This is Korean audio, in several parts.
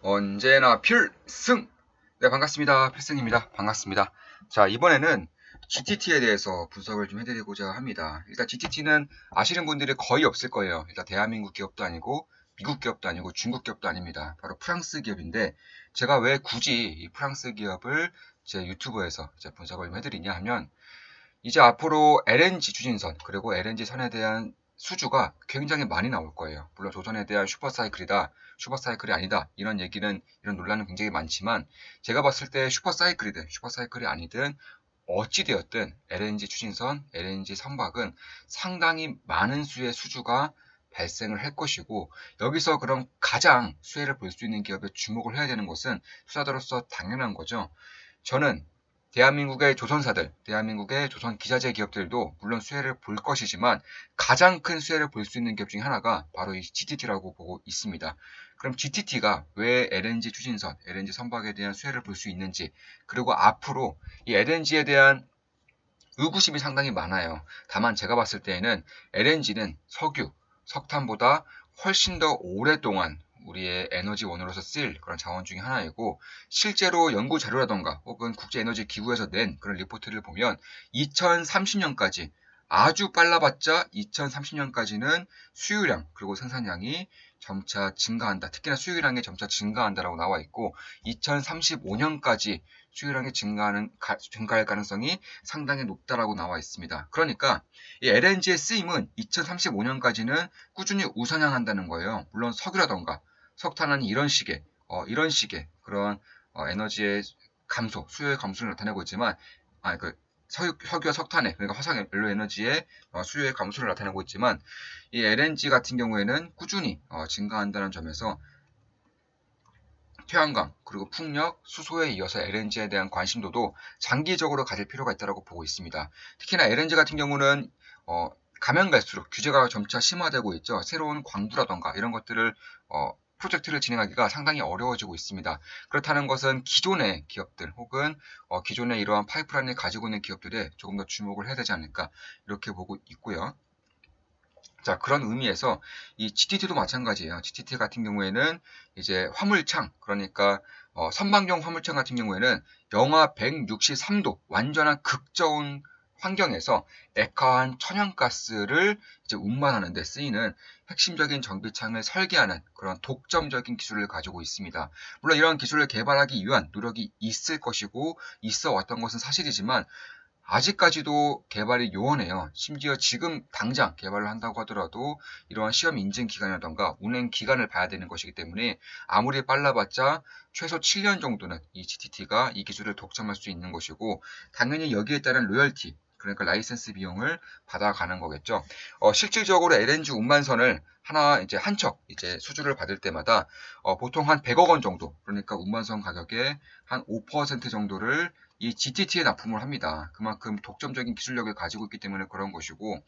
언제나 필승! 네, 반갑습니다. 필승입니다. 반갑습니다. 자, 이번에는 GTT에 대해서 분석을 좀 해드리고자 합니다. 일단 GTT는 아시는 분들이 거의 없을 거예요. 일단 대한민국 기업도 아니고 미국 기업도 아니고 중국 기업도 아닙니다. 바로 프랑스 기업인데 제가 왜 굳이 이 프랑스 기업을 제 유튜브에서 이제 분석을 좀 해드리냐 하면 이제 앞으로 LNG 추진선 그리고 LNG 선에 대한 수주가 굉장히 많이 나올 거예요. 물론 조선에 대한 슈퍼사이클이다, 슈퍼사이클이 아니다 이런 얘기는 이런 논란은 굉장히 많지만 제가 봤을 때 슈퍼사이클이든 슈퍼사이클이 아니든 어찌되었든 LNG 추진선, LNG 선박은 상당히 많은 수의 수주가 발생을 할 것이고 여기서 그럼 가장 수혜를 볼 수 있는 기업에 주목을 해야 되는 것은 투자자로서 당연한 거죠. 저는 대한민국의 조선사들, 대한민국의 조선 기자재 기업들도 물론 수혜를 볼 것이지만 가장 큰 수혜를 볼 수 있는 기업 중에 하나가 바로 이 GTT라고 보고 있습니다. 그럼 GTT가 왜 LNG 추진선, LNG 선박에 대한 수혜를 볼 수 있는지, 그리고 앞으로 이 LNG에 대한 의구심이 상당히 많아요. 다만 제가 봤을 때에는 LNG는 석유, 석탄보다 훨씬 더 오랫동안 우리의 에너지원으로서 쓰일 그런 자원 중에 하나이고 실제로 연구 자료라던가 혹은 국제에너지기구에서 낸 그런 리포트를 보면 2030년까지 아주 빨라봤자 2030년까지는 수유량 그리고 생산량이 점차 증가한다. 특히나 수유량이 점차 증가한다라고 나와 있고 2035년까지 수유량이 증가할 가능성이 상당히 높다라고 나와 있습니다. 그러니까 이 LNG의 쓰임은 2035년까지는 꾸준히 우상향한다는 거예요. 물론 석유라던가 석탄은 이런 식의 그런 에너지의 감소, 수요의 감소를 나타내고 있지만 석유와 석탄의 그러니까 화석연료 에너지의 수요의 감소를 나타내고 있지만 이 LNG 같은 경우에는 꾸준히 증가한다는 점에서 태양광, 그리고 풍력, 수소에 이어서 LNG에 대한 관심도도 장기적으로 가질 필요가 있다고 보고 있습니다. 특히나 LNG 같은 경우는 가면 갈수록 규제가 점차 심화되고 있죠. 새로운 광부라던가 이런 것들을 프로젝트를 진행하기가 상당히 어려워지고 있습니다. 그렇다는 것은 기존의 기업들 혹은 기존의 이러한 파이프라인을 가지고 있는 기업들에 조금 더 주목을 해야 되지 않을까 이렇게 보고 있고요. 자, 그런 의미에서 이 GTT도 마찬가지예요. GTT 같은 경우에는 이제 화물창, 그러니까 선박용 화물창 같은 경우에는 영하 163도 완전한 극저온 환경에서 액화한 천연가스를 이제 운반하는 데 쓰이는 핵심적인 정비창을 설계하는 그런 독점적인 기술을 가지고 있습니다. 물론 이런 기술을 개발하기 위한 노력이 있을 것이고 있어 왔던 것은 사실이지만 아직까지도 개발이 요원해요. 심지어 지금 당장 개발을 한다고 하더라도 이러한 시험 인증 기간이라던가 운행 기간을 봐야 되는 것이기 때문에 아무리 빨라봤자 최소 7년 정도는 이 GTT가 이 기술을 독점할 수 있는 것이고 당연히 여기에 따른 로열티 그러니까 라이센스 비용을 받아가는 거겠죠. 실질적으로 LNG 운반선을 하나 이제 한 척 이제 수주를 받을 때마다 보통 한 100억 원 정도 그러니까 운반선 가격의 한 5% 정도를 이 GTT에 납품을 합니다. 그만큼 독점적인 기술력을 가지고 있기 때문에 그런 것이고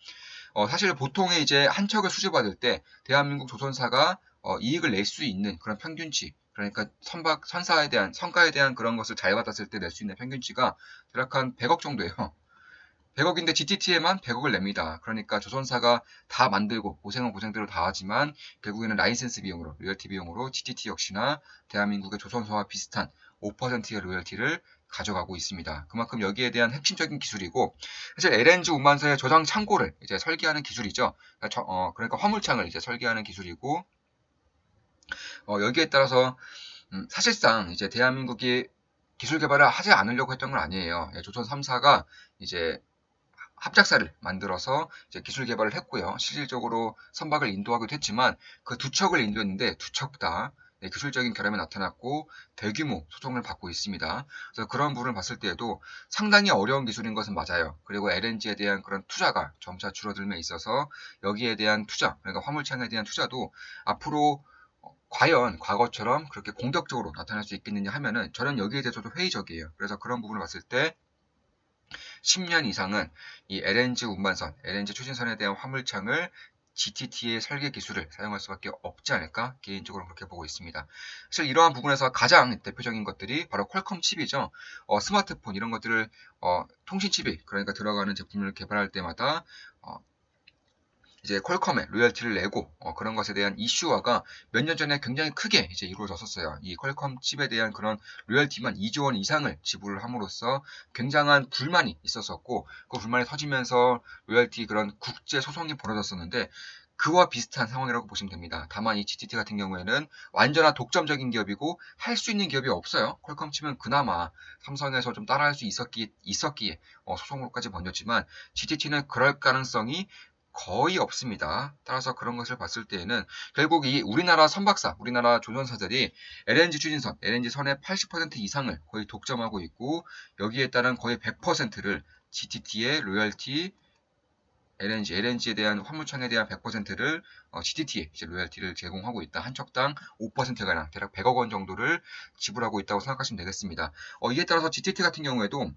사실 보통의 이제 한 척을 수주받을 때 대한민국 조선사가 이익을 낼 수 있는 그런 평균치 그러니까 성과에 대한 그런 것을 잘 받았을 때 낼 수 있는 평균치가 대략 한 100억 정도예요. 100억인데 GTT에만 100억을 냅니다. 그러니까 조선사가 다 만들고 고생은 고생대로 다 하지만 결국에는 라이센스 비용으로 로열티 비용으로 GTT 역시나 대한민국의 조선사와 비슷한 5%의 로열티를 가져가고 있습니다. 그만큼 여기에 대한 핵심적인 기술이고 사실 LNG 운반선의 저장 창고를 이제 설계하는 기술이죠. 그러니까 화물창을 이제 설계하는 기술이고 여기에 따라서 사실상 이제 대한민국이 기술 개발을 하지 않으려고 했던 건 아니에요. 조선 3사가 이제 합작사를 만들어서 이제 기술 개발을 했고요. 실질적으로 선박을 인도하기도 했지만 그 두 척을 인도했는데 두 척 다 기술적인 결함이 나타났고 대규모 소송을 받고 있습니다. 그래서 그런 부분을 봤을 때에도 상당히 어려운 기술인 것은 맞아요. 그리고 LNG에 대한 그런 투자가 점차 줄어들며 있어서 여기에 대한 투자, 그러니까 화물창에 대한 투자도 앞으로 과연 과거처럼 그렇게 공격적으로 나타날 수 있겠느냐 하면은 저는 여기에 대해서도 회의적이에요. 그래서 그런 부분을 봤을 때 10년 이상은 이 LNG 운반선, LNG 추진선에 대한 화물창을 GTT의 설계 기술을 사용할 수밖에 없지 않을까 개인적으로 그렇게 보고 있습니다. 사실 이러한 부분에서 가장 대표적인 것들이 바로 퀄컴 칩이죠. 스마트폰 이런 것들을 통신 칩이 그러니까 들어가는 제품을 개발할 때마다 이제 퀄컴에 로열티를 내고 그런 것에 대한 이슈화가 몇 년 전에 굉장히 크게 이제 이루어졌었어요. 이 퀄컴 칩에 대한 그런 로열티만 2조 원 이상을 지불을 함으로써 굉장한 불만이 있었었고 그 불만이 터지면서 로열티 그런 국제 소송이 벌어졌었는데 그와 비슷한 상황이라고 보시면 됩니다. 다만 이 GTT 같은 경우에는 완전한 독점적인 기업이고 할 수 있는 기업이 없어요. 퀄컴 칩은 그나마 삼성에서 좀 따라할 수 있었기에 소송으로까지 번졌지만 GTT는 그럴 가능성이 거의 없습니다. 따라서 그런 것을 봤을 때에는 결국 이 우리나라 선박사, 우리나라 조선사들이 LNG 추진선, LNG 선의 80% 이상을 거의 독점하고 있고 여기에 따른 거의 100%를 GTT의 로열티, LNG에 대한 화물창에 대한 100%를 GTT에 이제 로열티를 제공하고 있다. 한 척당 5%가량 대략 100억 원 정도를 지불하고 있다고 생각하시면 되겠습니다. 이에 따라서 GTT 같은 경우에도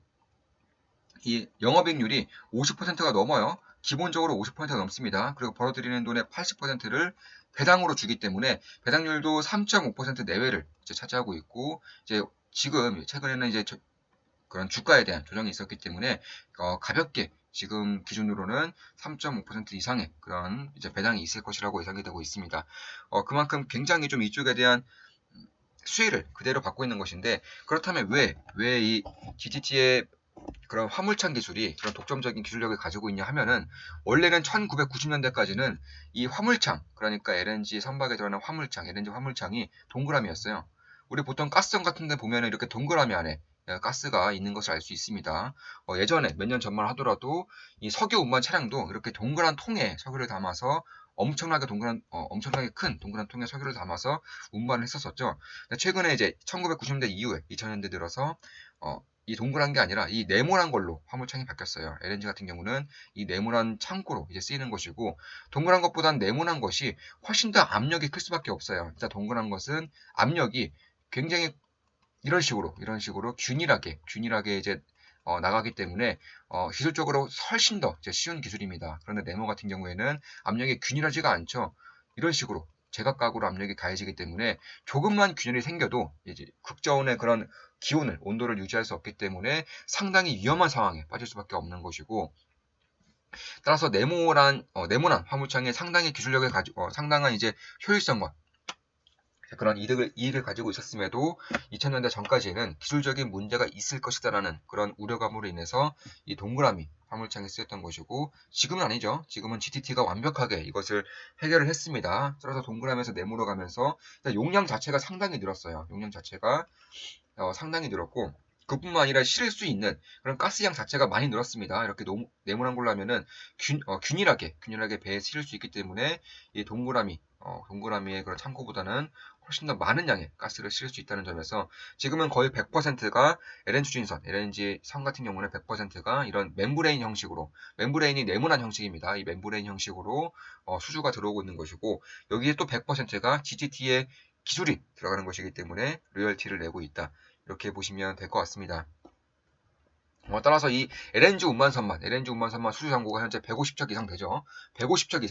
이 영업이익률이 50%가 넘어요. 기본적으로 50%가 넘습니다. 그리고 벌어들이는 돈의 80%를 배당으로 주기 때문에 배당률도 3.5% 내외를 이제 차지하고 있고 이제 지금 최근에는 이제 그런 주가에 대한 조정이 있었기 때문에 가볍게 지금 기준으로는 3.5% 이상의 그런 이제 배당이 있을 것이라고 예상이 되고 있습니다. 그만큼 굉장히 좀 이쪽에 대한 수혜를 그대로 받고 있는 것인데 그렇다면 왜 이 GTT의 그런 화물창 기술이 그런 독점적인 기술력을 가지고 있냐 하면은 원래는 1990년대까지는 이 화물창 그러니까 LNG 선박에 들어가는 화물창, LNG 화물창이 동그라미였어요. 우리 보통 가스정 같은 데 보면은 이렇게 동그라미 안에 가스가 있는 것을 알 수 있습니다. 예전에 몇 년 전만 하더라도 이 석유 운반 차량도 이렇게 동그란 통에 석유를 담아서 엄청나게 큰 동그란 통에 석유를 담아서 운반을 했었었죠. 최근에 이제 1990년대 이후에 2000년대 들어서 이 동그란 게 아니라 이 네모난 걸로 화물창이 바뀌었어요. LNG 같은 경우는 이 네모난 창고로 이제 쓰이는 것이고 동그란 것보단 네모난 것이 훨씬 더 압력이 클 수밖에 없어요. 진짜 동그란 것은 압력이 굉장히 이런 식으로 균일하게 이제 나가기 때문에 기술적으로 훨씬 더 이제 쉬운 기술입니다. 그런데 네모 같은 경우에는 압력이 균일하지가 않죠. 이런 식으로 제각각으로 압력이 가해지기 때문에 조금만 균열이 생겨도 이제 극저온의 그런 기온을 온도를 유지할 수 없기 때문에 상당히 위험한 상황에 빠질 수밖에 없는 것이고 따라서 네모난 화물창에 상당히 기술력을 가지고 상당한 이제 효율성과 그런 이익을 가지고 있었음에도 2000년대 전까지는 기술적인 문제가 있을 것이다라는 그런 우려감으로 인해서 이 동그라미 화물창에 쓰였던 것이고 지금은 아니죠. 지금은 GTT가 완벽하게 이것을 해결을 했습니다. 따라서 동그라미에서 네모로 가면서 용량 자체가 상당히 늘었어요. 용량 자체가 상당히 늘었고 그뿐만 아니라 실을 수 있는 그런 가스양 자체가 많이 늘었습니다. 이렇게 네모난 걸로 하면은 균일하게 배에 실을 수 있기 때문에 이 동그라미의 그런 창고보다는 훨씬 더 많은 양의 가스를 실을 수 있다는 점에서 지금은 거의 100%가 LNG 추진선, LNG 선 같은 경우는 100%가 이런 멤브레인이 네모난 형식입니다. 이 멤브레인 형식으로 수주가 들어오고 있는 것이고 여기에 또 100%가 GTT의 기술이 들어가는 것이기 때문에 로열티를 내고 있다. 이렇게 보시면 될 것 같습니다. 따라서 이 LNG 운반선만 수주 잔고가 현재 150척 이상 되죠. 150척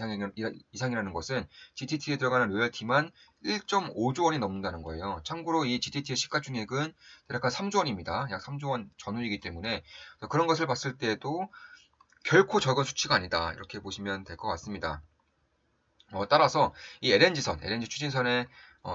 이상이라는 것은 GTT에 들어가는 로열티만 1.5조 원이 넘는다는 거예요. 참고로 이 GTT의 시가총액은 대략 한 3조 원입니다. 약 3조 원 전후이기 때문에 그런 것을 봤을 때도 결코 적은 수치가 아니다. 이렇게 보시면 될 것 같습니다. 따라서 이 LNG 추진선의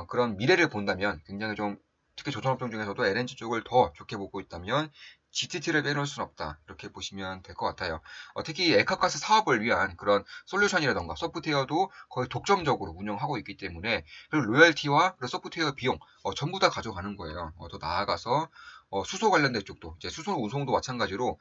그런 미래를 본다면 굉장히 좀 특히 조선업종 중에서도 LNG 쪽을 더 좋게 보고 있다면 GTT를 빼놓을 수는 없다. 이렇게 보시면 될 것 같아요. 특히 액화가스 사업을 위한 그런 솔루션이라던가 소프트웨어도 거의 독점적으로 운영하고 있기 때문에 그리고 로열티와 소프트웨어 비용 전부 다 가져가는 거예요. 더 나아가서 수소 관련된 쪽도 이제 수소 운송도 마찬가지로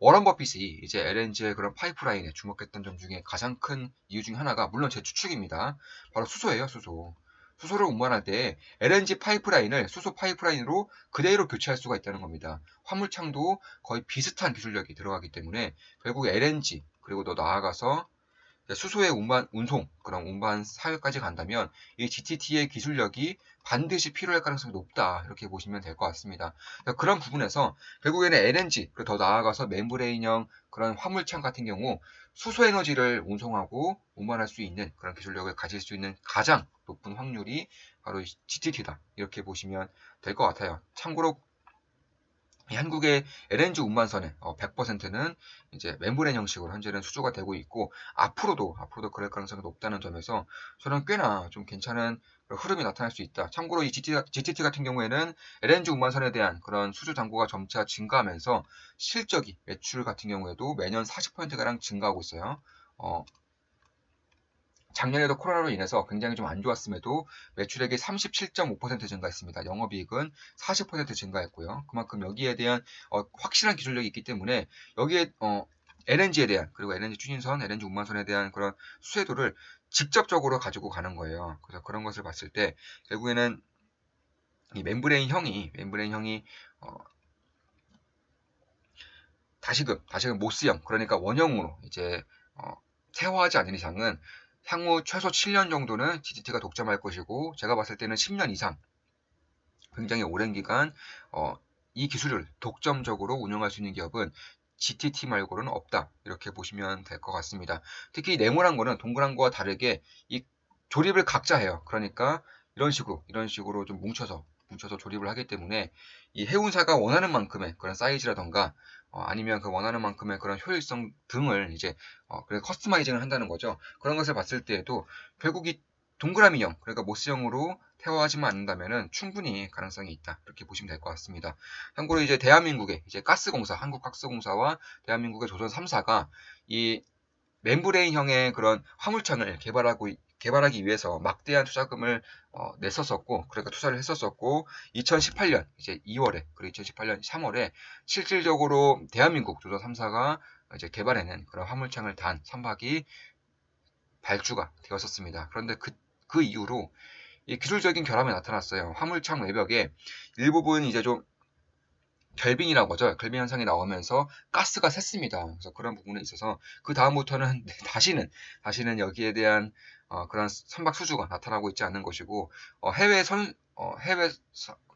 워런 버핏이 이제 LNG의 그런 파이프라인에 주목했던 점 중에 가장 큰 이유 중에 하나가 물론 제 추측입니다. 바로 수소예요, 수소. 수소를 운반할 때 LNG 파이프라인을 수소 파이프라인으로 그대로 교체할 수가 있다는 겁니다. 화물창도 거의 비슷한 기술력이 들어가기 때문에 결국 LNG 그리고 더 나아가서 수소의 그런 운반 사역까지 간다면 이 GTT의 기술력이 반드시 필요할 가능성이 높다. 이렇게 보시면 될 것 같습니다. 그런 부분에서 결국에는 LNG, 그리고 더 나아가서 멤브레인형 그런 화물창 같은 경우 수소 에너지를 운송하고 운반할 수 있는 그런 기술력을 가질 수 있는 가장 높은 확률이 바로 GTT다. 이렇게 보시면 될 것 같아요. 참고로 이 한국의 LNG 운반선의 100%는 이제 멤브레인 형식으로 현재는 수주가 되고 있고 앞으로도 그럴 가능성이 높다는 점에서 저는 꽤나 좀 괜찮은 흐름이 나타날 수 있다. 참고로 이 GTT 같은 경우에는 LNG 운반선에 대한 그런 수주 잔고가 점차 증가하면서 실적이 매출 같은 경우에도 매년 40%가량 증가하고 있어요. 작년에도 코로나로 인해서 굉장히 좀 안 좋았음에도 매출액이 37.5% 증가했습니다. 영업이익은 40% 증가했고요. 그만큼 여기에 대한 확실한 기술력이 있기 때문에 여기에 LNG에 대한 그리고 LNG 추진선, LNG 운반선에 대한 그런 수혜도를 직접적으로 가지고 가는 거예요. 그래서 그런 것을 봤을 때 결국에는 이 멤브레인형이 다시금 모스형 그러니까 원형으로 이제 퇴화하지 않는 이상은 향후 최소 7년 정도는 GTT가 독점할 것이고 제가 봤을 때는 10년 이상 굉장히 오랜 기간 이 기술을 독점적으로 운영할 수 있는 기업은 GTT 말고는 없다. 이렇게 보시면 될 것 같습니다. 특히 네모난 거는 동그란 거와 다르게 이 조립을 각자 해요. 그러니까 이런 식으로 좀 뭉쳐서 조립을 하기 때문에 이 해운사가 원하는 만큼의 그런 사이즈라던가 아니면 그 원하는 만큼의 그런 효율성 등을 이제 그래 커스터마이징을 한다는 거죠. 그런 것을 봤을 때에도 결국 이 동그라미형 그러니까 모스형으로 태워하지만 않는다면은 충분히 가능성이 있다. 이렇게 보시면 될 것 같습니다. 참고로 이제 대한민국의 이제 가스공사, 한국가스공사와 대한민국의 조선 3사가 이 멤브레인형의 그런 화물창을 개발하기 위해서 막대한 투자금을 냈었었고, 그러니까 투자를 했었었고, 2018년 이제 2월에 그리고 2018년 3월에 실질적으로 대한민국 조선 3사가 이제 개발해낸 그런 화물창을 단 선박이 발주가 되었었습니다. 그런데 그 이후로 이 기술적인 결함이 나타났어요. 화물창 외벽에 일부분 이제 좀 결빙이라고 하죠. 결빙 현상이 나오면서 가스가 샜습니다. 그래서 그런 부분에 있어서 그 다음부터는 다시는 여기에 대한 그런 선박 수주가 나타나고 있지 않는 것이고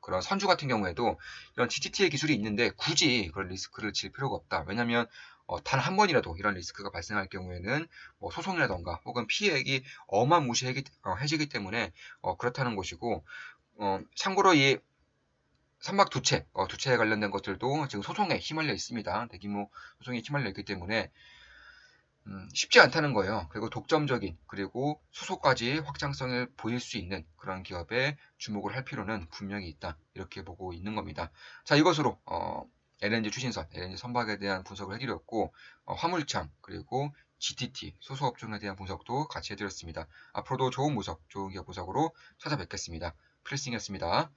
그런 선주 같은 경우에도 이런 GTT의 기술이 있는데 굳이 그런 리스크를 질 필요가 없다. 왜냐하면 단 한 번이라도 이런 리스크가 발생할 경우에는 뭐 소송이라던가 혹은 피해액이 어마무시해지기 때문에 그렇다는 것이고 참고로 이 선박 두 채에 관련된 것들도 지금 소송에 휘말려 있습니다. 대규모 소송에 휘말려 있기 때문에 쉽지 않다는 거예요. 그리고 독점적인 그리고 수소까지 확장성을 보일 수 있는 그런 기업에 주목을 할 필요는 분명히 있다. 이렇게 보고 있는 겁니다. 자, 이것으로 LNG 추진선, LNG 선박에 대한 분석을 해드렸고 화물창 그리고 GTT 소수업종에 대한 분석도 같이 해드렸습니다. 앞으로도 좋은 분석, 좋은 기업 분석으로 찾아뵙겠습니다. 필승이었습니다.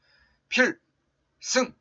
필승!